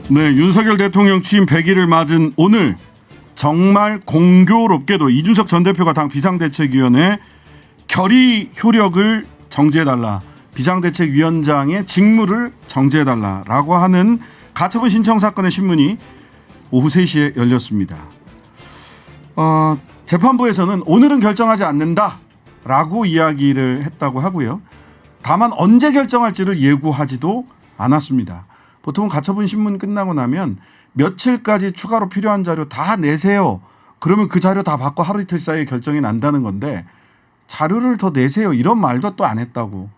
네, 윤석열 대통령 취임 100일을 맞은 오늘 정말 공교롭게도 이준석 전 대표가 당 비상대책위원회 결의 효력을 정지해달라, 비상대책위원장의 직무를 정지해달라라고 하는 가처분 신청 사건의 신문이 오후 3시에 열렸습니다. 재판부에서는 오늘은 결정하지 않는다라고 이야기를 했다고 하고요. 다만 언제 결정할지를 예고하지도 않았습니다. 보통은 가처분 신문 끝나고 나면 며칠까지 추가로 필요한 자료 다 내세요. 그러면 그 자료 다 받고 하루 이틀 사이에 결정이 난다는 건데 자료를 더 내세요. 이런 말도 또 안 했다고.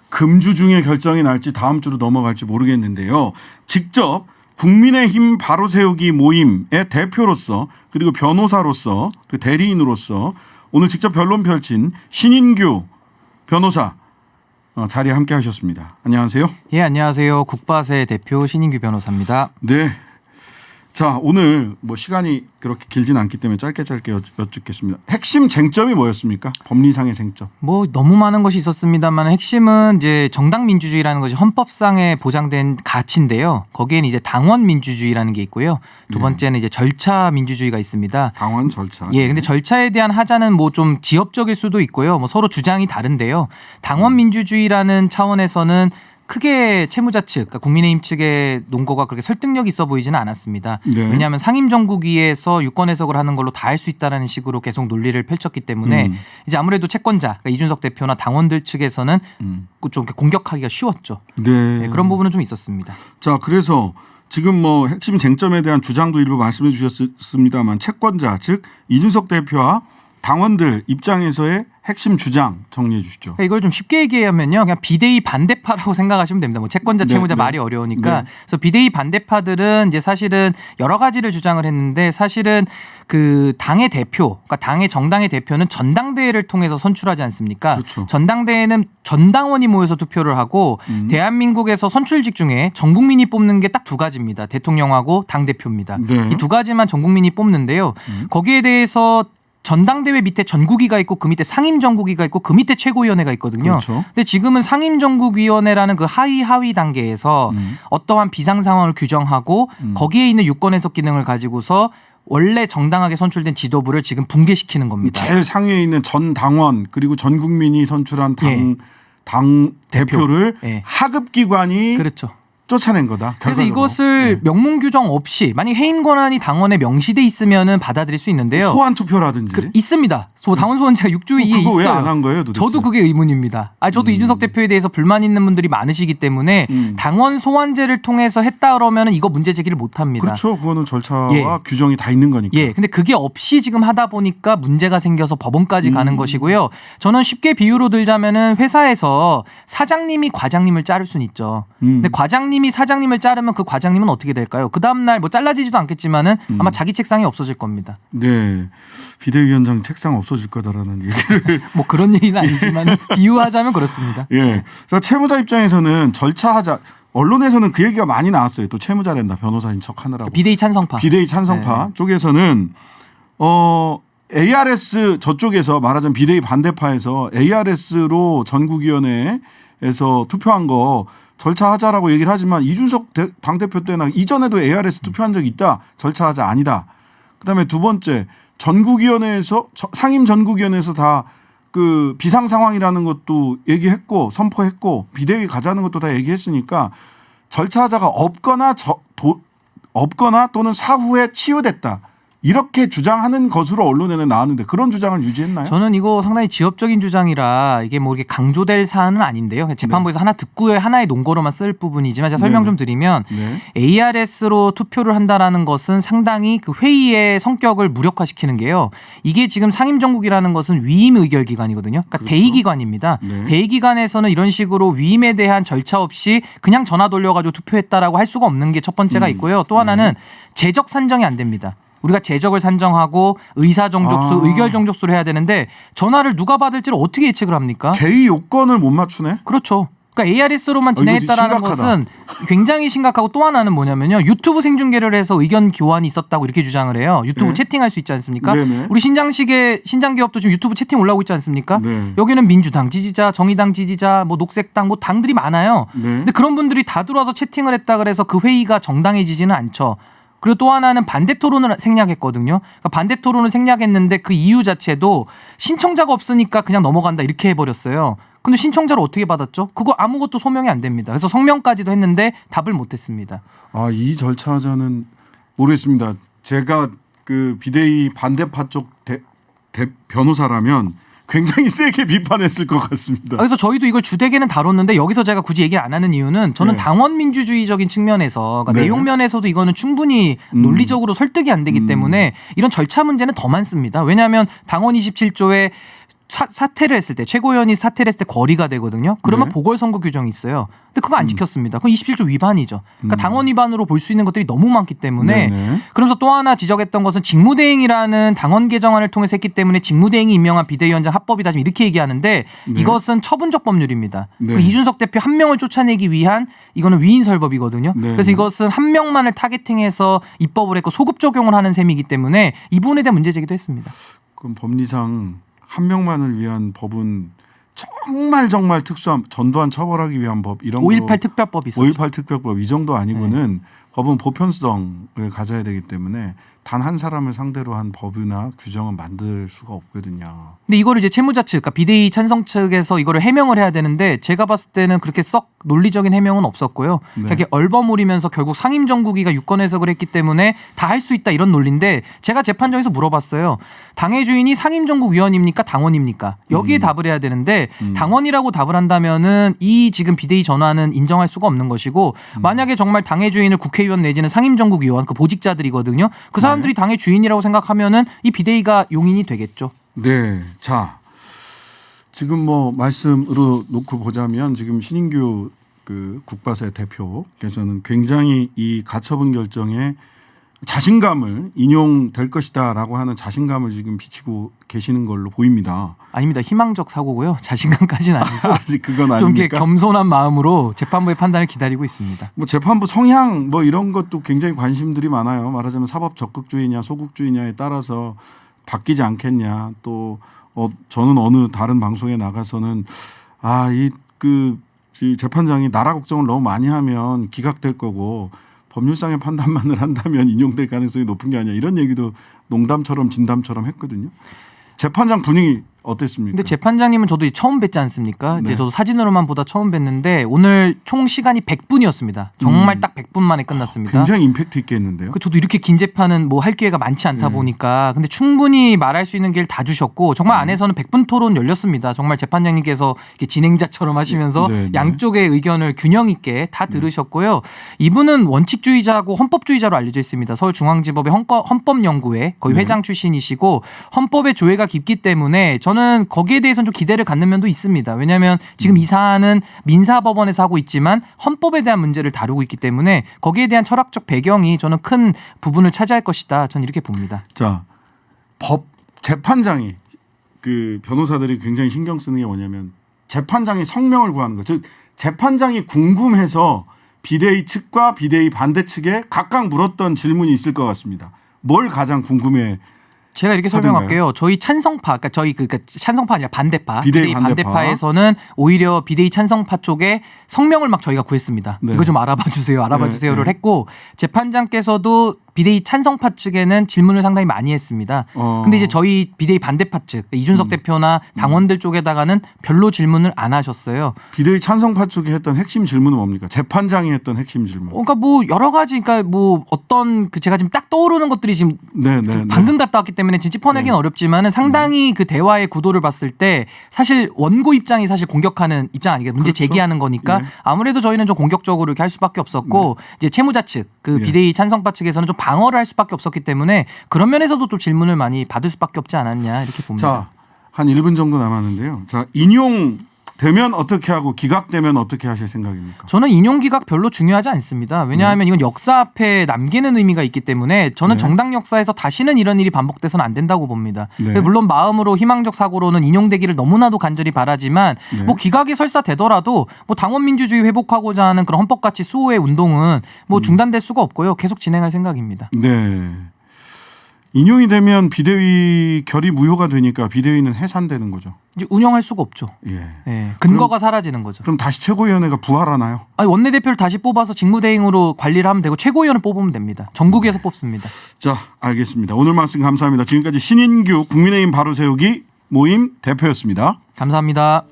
금주 중에 결정이 날지 다음 주로 넘어갈지 모르겠는데요. 직접 국민의힘 바로 세우기 모임의 대표로서 그리고 변호사로서 그 대리인으로서 오늘 직접 변론 펼친 신인규 변호사 자리에 함께 하셨습니다. 안녕하세요. 예, 안녕하세요. 국바세 대표 신인규 변호사입니다. 네. 자, 오늘 뭐 시간이 그렇게 길진 않기 때문에 짧게 여쭙겠습니다. 핵심 쟁점이 뭐였습니까? 법리상의 쟁점. 뭐 너무 많은 것이 있었습니다만 핵심은 이제 정당 민주주의라는 것이 헌법상에 보장된 가치인데요. 거기에는 이제 당원 민주주의라는 게 있고요. 두 번째는 이제 절차 민주주의가 있습니다. 당원 절차. 예, 근데 절차에 대한 하자는 뭐 좀 지엽적일 수도 있고요. 뭐 서로 주장이 다른데요. 당원 민주주의라는 차원에서는 크게 채무자 측, 그러니까 국민의힘 측의 논거가 그렇게 설득력이 있어 보이지는 않았습니다. 네. 왜냐하면 상임정국위에서 유권 해석을 하는 걸로 다 할 수 있다는 식으로 계속 논리를 펼쳤기 때문에 이제 아무래도 채권자, 그러니까 이준석 대표나 당원들 측에서는 좀 이렇게 공격하기가 쉬웠죠. 네. 네, 그런 부분은 좀 있었습니다. 자, 그래서 지금 뭐 핵심 쟁점에 대한 주장도 일부 말씀해 주셨습니다만 채권자, 즉 이준석 대표와 당원들 입장에서의 핵심 주장 정리해 주시죠. 그러니까 이걸 좀 쉽게 얘기하면요, 그냥 비대위 반대파라고 생각하시면 됩니다. 뭐 채권자, 채무자 말이 어려우니까. 그래서 비대위 반대파들은 이제 사실은 여러 가지를 주장을 했는데 사실은 그 당의 대표, 그러니까 당의 정당의 대표는 전당대회를 통해서 선출하지 않습니까? 그렇죠. 전당대회는 전당원이 모여서 투표를 하고 대한민국에서 선출직 중에 전 국민이 뽑는 게 딱 두 가지입니다. 대통령하고 당 대표입니다. 네. 이 두 가지만 전 국민이 뽑는데요. 거기에 대해서 전당대회 밑에 전국위가 있고 그 밑에 상임정국위가 있고 그 밑에 최고위원회가 있거든요. 그렇죠. 근데 지금은 상임정국위원회라는 그 하위 단계에서 어떠한 비상 상황을 규정하고 거기에 있는 유권 해석 기능을 가지고서 원래 정당하게 선출된 지도부를 지금 붕괴시키는 겁니다. 제일 상위에 있는 전 당원 그리고 전 국민이 선출한 당 대표를 하급 기관이 그렇죠. 쫓아낸 거다. 그래서 이것을 명문 규정 없이 만약 해임 권한이 당원에 명시돼 있으면은 받아들일 수 있는데요. 소환 투표라든지 있습니다. 당원 소환제가 6조 2에 있어요. 그거 왜 안 한 거예요, 도대체? 저도 그게 의문입니다. 저도 이준석 대표에 대해서 불만 있는 분들이 많으시기 때문에 당원 소환제를 통해서 했다 그러면은 이거 문제 제기를 못 합니다. 그렇죠. 그거는 절차와 규정이 다 있는 거니까. 예. 근데 그게 없이 지금 하다 보니까 문제가 생겨서 법원까지 가는 것이고요. 저는 쉽게 비유로 들자면은 회사에서 사장님이 과장님을 자를 수는 있죠. 근데 과장님이 사장님을 자르면 그 과장님은 어떻게 될까요? 그 다음 날 뭐 잘라지지도 않겠지만은 아마 자기 책상이 없어질 겁니다. 네. 비대위원장 책상 없어질 거다라는 얘기를 뭐 그런 얘기는 아니지만 비유하자면 그렇습니다. 예. 자, 채무자 입장에서는 절차하자. 언론에서는 그 얘기가 많이 나왔어요. 또 채무자랜다. 변호사인 척 하느라고. 비대위 찬성파. 비대위 찬성파 쪽에서는 ARS 저쪽에서 말하자면 비대위 반대파에서 ARS로 전국위원회에서 투표한 거 절차하자라고 얘기를 하지만 이준석 당대표 때나 이전에도 ARS 투표한 적이 있다. 절차하자 아니다. 그다음에 두 번째 전국위원회에서 상임 전국위원회에서 다 그 비상 상황이라는 것도 얘기했고 선포했고 비대위 가자는 것도 다 얘기했으니까 절차하자가 없거나 또는 사후에 치유됐다. 이렇게 주장하는 것으로 언론에는 나왔는데 그런 주장을 유지했나요? 저는 이거 상당히 지엽적인 주장이라 이게 뭐 이렇게 강조될 사안은 아닌데요. 재판부에서 하나 듣고 하나의 논거로만 쓸 부분이지만 제가 설명 좀 드리면 ARS로 투표를 한다라는 것은 상당히 그 회의의 성격을 무력화시키는 게요. 이게 지금 상임정국이라는 것은 위임 의결기관이거든요. 그러니까 그렇죠. 대의기관입니다. 대의기관에서는 이런 식으로 위임에 대한 절차 없이 그냥 전화 돌려가지고 투표했다라고 할 수가 없는 게 첫 번째가 있고요. 또 하나는 재적 산정이 안 됩니다. 우리가 재적을 산정하고 의사 정족수, 의결 정족수를 해야 되는데 전화를 누가 받을지를 어떻게 예측을 합니까? 개의 요건을 못 맞추네. 그렇죠. 그러니까 ARS로만 진행했다라는 심각하다. 것은 굉장히 심각하고 또 하나는 뭐냐면요. 유튜브 생중계를 해서 의견 교환이 있었다고 이렇게 주장을 해요. 유튜브 네. 채팅할 수 있지 않습니까? 네네. 우리 신장기업도 지금 유튜브 채팅 올라오고 있지 않습니까? 네. 여기는 민주당 지지자, 정의당 지지자, 뭐 녹색당 뭐 당들이 많아요. 네. 근데 그런 분들이 다 들어와서 채팅을 했다 그래서 그 회의가 정당해지지는 않죠. 그리고 또 하나는 반대 토론을 생략했거든요. 그러니까 반대 토론을 생략했는데 그 이유 자체도 신청자가 없으니까 그냥 넘어간다 이렇게 해버렸어요. 근데 신청자를 어떻게 받았죠? 그거 아무것도 소명이 안 됩니다. 그래서 성명까지도 했는데 답을 못했습니다. 아, 이 절차자는 모르겠습니다. 제가 그 비대위 반대파 쪽 변호사라면 굉장히 세게 비판했을 것 같습니다. 그래서 저희도 이걸 주되게는 다뤘는데 여기서 제가 굳이 얘기 안 하는 이유는 저는 네. 당원 민주주의적인 측면에서 그러니까 네. 내용 면에서도 이거는 충분히 논리적으로 설득이 안 되기 때문에 이런 절차 문제는 더 많습니다. 왜냐하면 당원 27조에 사퇴를 했을 때 최고위원이 사퇴를 했을 때 거리가 되거든요. 그러면 네. 보궐선거 규정이 있어요. 근데 그거 안 지켰습니다. 그건 27조 위반이죠. 그러니까 당원 위반으로 볼 수 있는 것들이 너무 많기 때문에 네네. 그러면서 또 하나 지적했던 것은 직무대행이라는 당원 개정안을 통해서 했기 때문에 직무대행이 임명한 비대위원장 합법이다 지금 이렇게 얘기하는데 네. 이것은 처분적 법률입니다. 네. 그 이준석 대표 한 명을 쫓아내기 위한 이거는 위인설법이거든요. 네. 그래서 이것은 한 명만을 타겟팅해서 입법을 했고 소급 적용을 하는 셈이기 때문에 이 부분에 대한 문제 제기도 했습니다. 그럼 법리상 한 명만을 위한 법은 정말 특수한 전두환 처벌하기 위한 법 이런 5.18 특별법이 있었죠. 5.18 특별법 이 정도 아니고는 법은 보편성을 가져야 되기 때문에 단 한 사람을 상대로 한 법이나 규정은 만들 수가 없거든요. 근데 이거를 이제 채무자 측, 그러니까 비대위 찬성 측에서 이거를 해명을 해야 되는데 제가 봤을 때는 그렇게 썩 논리적인 해명은 없었고요. 네. 되게 얼버무리면서 결국 상임정국위가 유권 해석을 했기 때문에 다 할 수 있다 이런 논리인데 제가 재판정에서 물어봤어요. 당의 주인이 상임정국 위원입니까? 당원입니까? 여기에 답을 해야 되는데 당원이라고 답을 한다면은 이 지금 비대위 전환은 인정할 수가 없는 것이고 만약에 정말 당의 주인을 국회의원 내지는 상임정국 위원 그 보직자들이거든요. 그 사람들이 당의 주인이라고 생각하면은 이 비대위가 용인이 되겠죠. 네. 자, 지금 뭐 말씀으로 놓고 보자면 지금 신인규 그 국바세 대표께서는 굉장히 이 가처분 결정에 자신감을 인용될 것이다라고 하는 자신감을 지금 비치고 계시는 걸로 보입니다. 아닙니다. 희망적 사고고요. 자신감까지는 아니고 아직 그건 좀 이렇게 아닙니까? 겸손한 마음으로 재판부의 판단을 기다리고 있습니다. 뭐 재판부 성향 뭐 이런 것도 굉장히 관심들이 많아요. 말하자면 사법 적극주의냐 소극주의냐에 따라서 바뀌지 않겠냐. 또 저는 어느 다른 방송에 나가서는 이 재판장이 나라 걱정을 너무 많이 하면 기각될 거고 법률상의 판단만을 한다면 인용될 가능성이 높은 게 아니야. 이런 얘기도 농담처럼 진담처럼 했거든요. 재판장 분위기 어땠습니까? 근데 재판장님은 저도 처음 뵙지 않습니까? 이제 네. 저도 사진으로만 보다 처음 뵀는데 오늘 총 시간이 100분이었습니다. 정말 딱 100분 만에 끝났습니다. 굉장히 임팩트 있게 했는데요. 저도 이렇게 긴 재판은 뭐 할 기회가 많지 않다 보니까 근데 충분히 말할 수 있는 기회를 다 주셨고 정말 안에서는 100분 토론 열렸습니다. 정말 재판장님께서 이렇게 진행자처럼 하시면서 네, 네. 양쪽의 의견을 균형 있게 다 들으셨고요. 이분은 원칙주의자고 헌법주의자로 알려져 있습니다. 서울중앙지법의 헌법연구회 거의 네. 회장 출신이시고 헌법의 조예가 깊기 때문에 저는 거기에 대해서는 좀 기대를 갖는 면도 있습니다. 왜냐하면 지금 이 사안은 민사법원에서 하고 있지만 헌법에 대한 문제를 다루고 있기 때문에 거기에 대한 철학적 배경이 저는 큰 부분을 차지할 것이다. 저는 이렇게 봅니다. 자, 재판장이 그 변호사들이 굉장히 신경 쓰는 게 뭐냐면 재판장이 성명을 구하는 거. 즉 재판장이 궁금해서 비대위 측과 비대위 반대 측에 각각 물었던 질문이 있을 것 같습니다. 뭘 가장 궁금해? 제가 이렇게 하던가요? 설명할게요. 저희 찬성파, 그러니까 찬성파 아니라 반대파, 비대위 반대파에서는 오히려 비대위 찬성파 쪽에 성명을 막 저희가 구했습니다. 네. 이거 좀 알아봐 주세요, 알아봐 주세요를 네. 했고 재판장께서도 비대위 찬성파 측에는 질문을 상당히 많이 했습니다. 근데 이제 저희 비대위 반대파 측 이준석 대표나 당원들 쪽에다가는 별로 질문을 안 하셨어요. 비대위 찬성파 쪽이 했던 핵심 질문은 뭡니까? 재판장이 했던 핵심 질문. 그러니까 뭐 여러 가지, 그러니까 뭐 어떤 제가 지금 딱 떠오르는 것들이 지금 네. 방금 갔다 왔기 때문에 지금 짚어내기는 어렵지만은 상당히 그 대화의 구도를 봤을 때 사실 원고 입장이 사실 공격하는 입장 아니겠어요? 문제 그렇죠. 제기하는 거니까 예. 아무래도 저희는 좀 공격적으로 이렇게 할 수밖에 없었고 이제 채무자 측 그 예. 비대위 찬성파 측에서는 좀 방어를 할 수밖에 없었기 때문에 그런 면에서도 또 질문을 많이 받을 수밖에 없지 않았냐 이렇게 봅니다. 자, 한 1분 정도 남았는데요. 자, 인용 되면 어떻게 하고 기각되면 어떻게 하실 생각입니까? 저는 인용 기각 별로 중요하지 않습니다. 왜냐하면 이건 역사 앞에 남기는 의미가 있기 때문에 저는 네. 정당 역사에서 다시는 이런 일이 반복돼서는 안 된다고 봅니다. 네. 물론 마음으로 희망적 사고로는 인용되기를 너무나도 간절히 바라지만 네. 뭐 기각이 설사 되더라도 뭐 당원 민주주의 회복하고자 하는 그런 헌법가치 수호의 운동은 뭐 중단될 수가 없고요. 계속 진행할 생각입니다. 네. 인용이 되면 비대위 결의 무효가 되니까 비대위는 해산되는 거죠. 이제 운영할 수가 없죠. 예. 예, 근거가 사라지는 거죠. 그럼 다시 최고위원회가 부활하나요? 아니, 원내대표를 다시 뽑아서 직무대행으로 관리를 하면 되고 최고위원을 뽑으면 됩니다. 전국에서 뽑습니다. 자, 알겠습니다. 오늘 말씀 감사합니다. 지금까지 신인규 국민의힘 바로 세우기 모임 대표였습니다. 감사합니다.